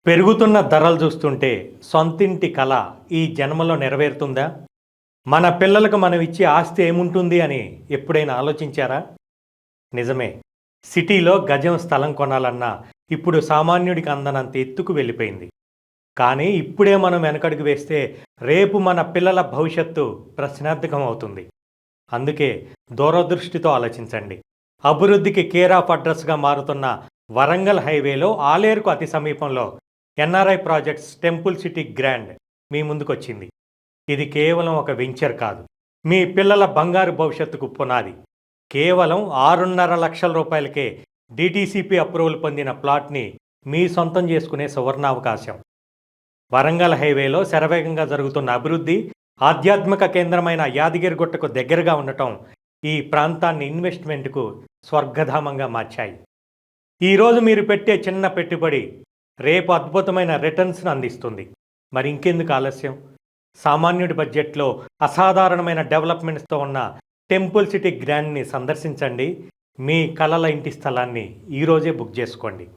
పెరుగుతున్న ధరలు చూస్తుంటే సొంతింటి కల ఈ జన్మలో నెరవేరుతుందా? మన పిల్లలకు మనం ఇచ్చే ఆస్తి ఏముంటుంది అని ఎప్పుడైనా ఆలోచించారా? నిజమే. సిటీలో గజం స్థలం కొనాలన్నా ఇప్పుడు సామాన్యుడికి అందనంత ఎత్తుకు వెళ్ళిపోయింది. కానీ ఇప్పుడే మనం వెనకడుగు వేస్తే రేపు మన పిల్లల భవిష్యత్తు ప్రశ్నార్థకం అవుతుంది. అందుకే దూరదృష్టితో ఆలోచించండి. అభివృద్ధికి కేర్ ఆఫ్ అడ్రస్గా మారుతున్న వరంగల్ హైవేలో ఆలేరుకు అతి సమీపంలో NRI projects temple city grand మీ ముందుకొచ్చింది. ఇది కేవలం ఒక వెంచర్ కాదు, మీ పిల్లల బంగారు భవిష్యత్తుకు పునాది. కేవలం 6.5 లక్షల రూపాయలకే డిటిసిపి అప్రూవల్ పొందిన ప్లాట్ని మీ సొంతం చేసుకునే సువర్ణావకాశం. వరంగల్ హైవేలో శరవేగంగా జరుగుతున్న అభివృద్ధి, ఆధ్యాత్మిక కేంద్రమైన యాదగిరిగుట్టకు దగ్గరగా ఉండటం ఈ ప్రాంతాన్ని ఇన్వెస్ట్మెంట్కు స్వర్గధామంగా మార్చాయి. ఈరోజు మీరు పెట్టే చిన్న పెట్టుబడి రేపు అద్భుతమైన రిటర్న్స్ను అందిస్తుంది. మరి ఇంకెందుకు ఆలస్యం? సామాన్యుడి బడ్జెట్లో అసాధారణమైన డెవలప్మెంట్స్తో ఉన్న టెంపుల్ సిటీ గ్రాండ్ని సందర్శించండి. మీ కలల ఇంటి స్థలాన్ని ఈరోజే బుక్ చేసుకోండి.